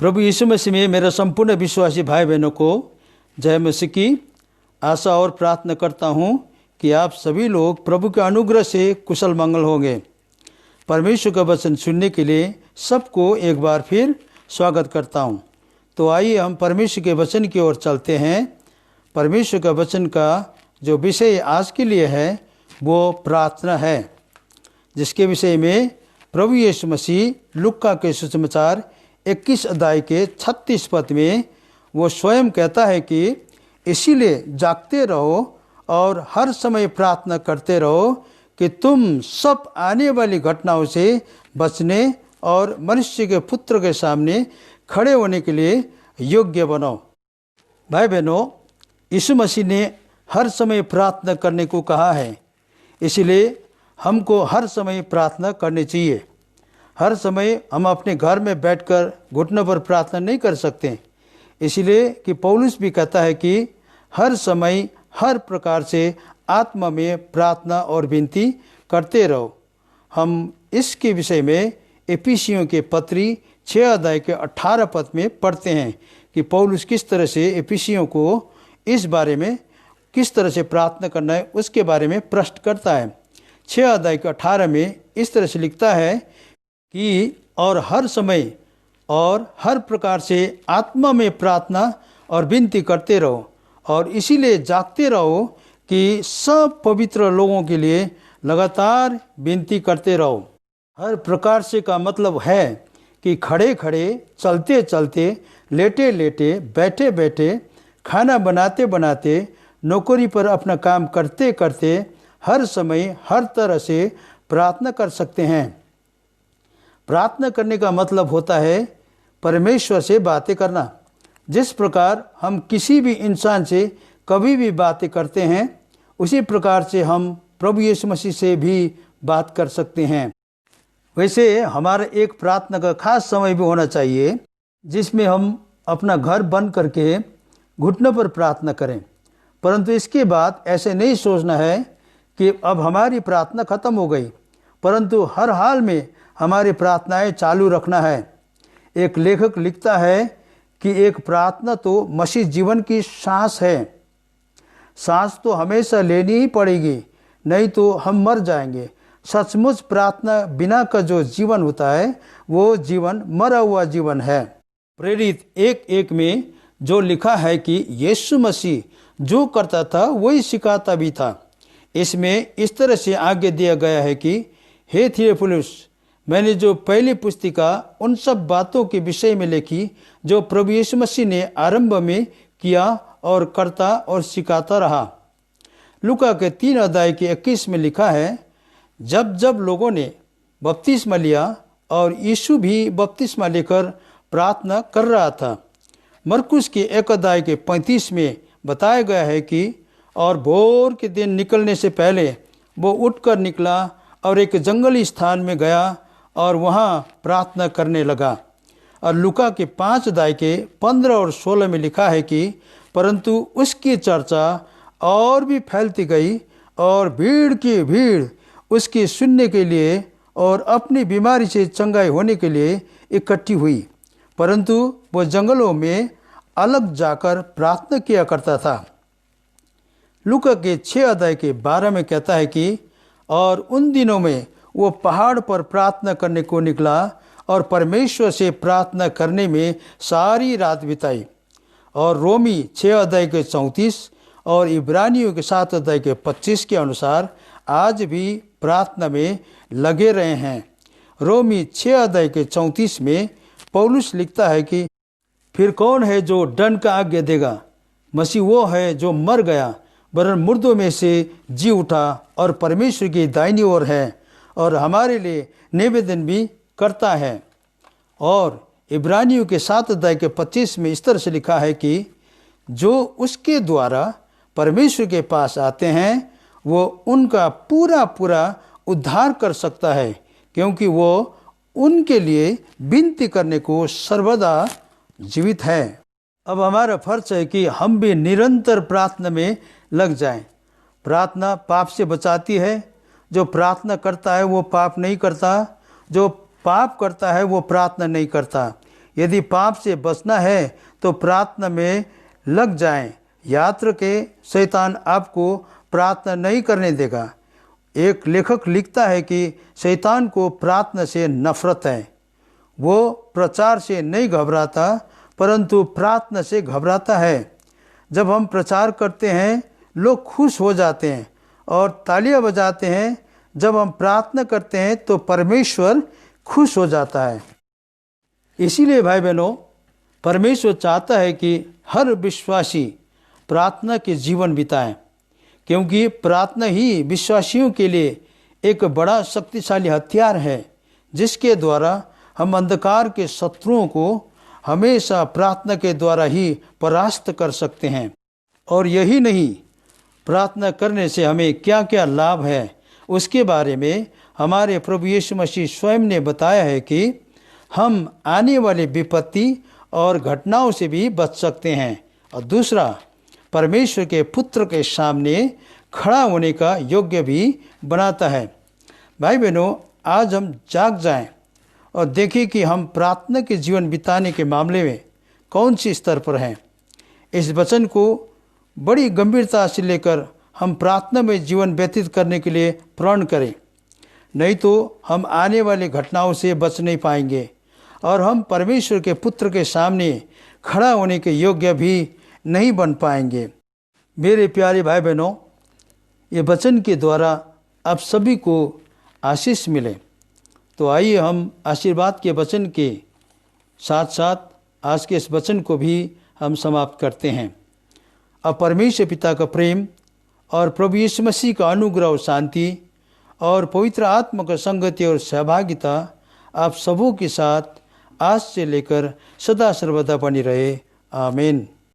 प्रभु यीशु मसीह में मेरे संपूर्ण विश्वासी भाई बहनों को जय मसीह की आशा और प्रार्थना करता हूँ कि आप सभी लोग प्रभु के अनुग्रह से कुशल मंगल होंगे। परमेश्वर का वचन सुनने के लिए सबको एक बार फिर स्वागत करता हूँ। तो आइए हम परमेश्वर के वचन की ओर चलते हैं। परमेश्वर का वचन का जो विषय आज के लिए है वो प्रार्थना है, जिसके विषय में प्रभु यीशु मसीह लुक्का के सुसमाचार 21 अध्याय के 36 पद में वो स्वयं कहता है कि इसीलिए जागते रहो और हर समय प्रार्थना करते रहो कि तुम सब आने वाली घटनाओं से बचने और मनुष्य के पुत्र के सामने खड़े होने के लिए योग्य बनो। भाई बहनों, यीशु मसीह ने हर समय प्रार्थना करने को कहा है, इसलिए हमको हर समय प्रार्थना करनी चाहिए। हर समय हम अपने घर में बैठकर घुटनों पर प्रार्थना नहीं कर सकते, इसलिए कि पौलुस भी कहता है कि हर समय हर प्रकार से आत्मा में प्रार्थना और विनती करते रहो। हम इसके विषय में एफिसियों के पत्री 6 अध्याय के 18 पद में पढ़ते हैं कि पौलुस किस तरह से एफिसियों को इस बारे में किस तरह से प्रार्थना करना है उसके बारे में प्रश्न करता है। 6 अध्याय के 18 में इस तरह से लिखता है कि और हर समय और हर प्रकार से आत्मा में प्रार्थना और विनती करते रहो और इसीलिए जागते रहो कि सब पवित्र लोगों के लिए लगातार विनती करते रहो। हर प्रकार से का मतलब है कि खड़े खड़े, चलते चलते, लेटे लेटे, बैठे बैठे, खाना बनाते बनाते, नौकरी पर अपना काम करते करते हर समय हर तरह से प्रार्थना कर सकते हैं। प्रार्थना करने का मतलब होता है परमेश्वर से बातें करना। जिस प्रकार हम किसी भी इंसान से कभी भी बातें करते हैं, उसी प्रकार से हम प्रभु यीशु मसीह से भी बात कर सकते हैं। वैसे हमारा एक प्रार्थना का खास समय भी होना चाहिए जिसमें हम अपना घर बंद करके घुटनों पर प्रार्थना करें। परंतु इसके बाद ऐसे नहीं सोचना है कि अब हमारी प्रार्थना खत्म हो गई, परंतु हर हाल में हमारी प्रार्थनाएं चालू रखना है। एक लेखक लिखता है कि एक प्रार्थना तो मसीह जीवन की सांस है। सांस तो हमेशा लेनी ही पड़ेगी, नहीं तो हम मर जाएंगे। सचमुच प्रार्थना बिना का जो जीवन होता है वो जीवन मरा हुआ जीवन है। प्रेरित 1:1 में जो लिखा है कि यीशु मसीह जो करता था वही सिखाता भी था। इसमें इस तरह से आगे दिया गया है कि हे थियोफिलुस, मैंने जो पहली पुस्तिका उन सब बातों के विषय में लिखी जो प्रभु यीशु मसीह ने आरंभ में किया और करता और सिखाता रहा। लूका के 3 अध्याय के 21 में लिखा है, जब जब लोगों ने बपतिस्मा लिया और यीशु भी बपतिस्मा लेकर प्रार्थना कर रहा था। मरकुस के 1 अध्याय के 35 में बताया गया है कि और भोर के दिन निकलने से पहले वो उठकर निकला और एक जंगली स्थान में गया और वहाँ प्रार्थना करने लगा। और लूका के 5 अध्याय के 15 और 16 में लिखा है कि परंतु उसकी चर्चा और भी फैलती गई और भीड़ की भीड़ उसकी सुनने के लिए और अपनी बीमारी से चंगाई होने के लिए इकट्ठी हुई, परंतु वो जंगलों में अलग जाकर प्रार्थना किया करता था। लूका के 6 अध्याय के 12 में कहता है कि और उन दिनों में वो पहाड़ पर प्रार्थना करने को निकला और परमेश्वर से प्रार्थना करने में सारी रात बिताई। और रोमी 6 अध्याय के 34 और इब्रानियों के 7 अध्याय के 25 के अनुसार आज भी प्रार्थना में लगे रहे हैं। रोमी 6 अध्याय के 34 में पौलुस लिखता है कि फिर कौन है जो दंड का आज्ञा देगा? मसीह वो है जो मर गया वरन मुर्दों में से जी उठा और परमेश्वर की दाहिनी ओर है और हमारे लिए निवेदन भी करता है। और इब्रानियों के 7 अध्याय के 25 में इस तरह से लिखा है कि जो उसके द्वारा परमेश्वर के पास आते हैं वो उनका पूरा पूरा उद्धार कर सकता है, क्योंकि वो उनके लिए विनती करने को सर्वदा जीवित है। अब हमारा फर्ज है कि हम भी निरंतर प्रार्थना में लग जाएं। प्रार्थना पाप से बचाती है। जो प्रार्थना करता है वो पाप नहीं करता, जो पाप करता है वो प्रार्थना नहीं करता। यदि पाप से बचना है तो प्रार्थना में लग जाएं। याद रखें, शैतान आपको प्रार्थना नहीं करने देगा। एक लेखक लिखता है कि शैतान को प्रार्थना से नफरत है। वो प्रचार से नहीं घबराता, परंतु प्रार्थना से घबराता है। जब हम प्रचार करते हैं, लोग खुश हो जाते हैं और तालियां बजाते हैं। जब हम प्रार्थना करते हैं तो परमेश्वर खुश हो जाता है। इसीलिए भाई बहनों, परमेश्वर चाहता है कि हर विश्वासी प्रार्थना के जीवन बिताएं, क्योंकि प्रार्थना ही विश्वासियों के लिए एक बड़ा शक्तिशाली हथियार है, जिसके द्वारा हम अंधकार के शत्रुओं को हमेशा प्रार्थना के द्वारा ही परास्त कर सकते हैं। और यही नहीं, प्रार्थना करने से हमें क्या क्या लाभ है, उसके बारे में हमारे प्रभु यीशु मसीह स्वयं ने बताया है कि हम आने वाली विपत्ति और घटनाओं से भी बच सकते हैं। और दूसरा, परमेश्वर के पुत्र के सामने खड़ा होने का योग्य भी बनाता है। भाई बहनों, आज हम जाग जाएं और देखें कि हम प्रार्थना के जीवन बिताने के मामले में कौन सी स्तर पर हैं। इस वचन को बड़ी गंभीरता से लेकर हम प्रार्थना में जीवन व्यतीत करने के लिए प्रण करें, नहीं तो हम आने वाली घटनाओं से बच नहीं पाएंगे और हम परमेश्वर के पुत्र के सामने खड़ा होने के योग्य भी नहीं बन पाएंगे। मेरे प्यारे भाई बहनों, ये वचन के द्वारा आप सभी को आशीष मिले। तो आइए हम आशीर्वाद के वचन के साथ साथ आज के इस वचन को भी हम समाप्त करते हैं। अब परमेश्वर पिता का प्रेम और प्रभु यीशु मसीह का अनुग्रह और शांति और पवित्र आत्मा का संगति और सहभागिता आप सबों के साथ आज से लेकर सदा सर्वदा बनी रहे। आमीन।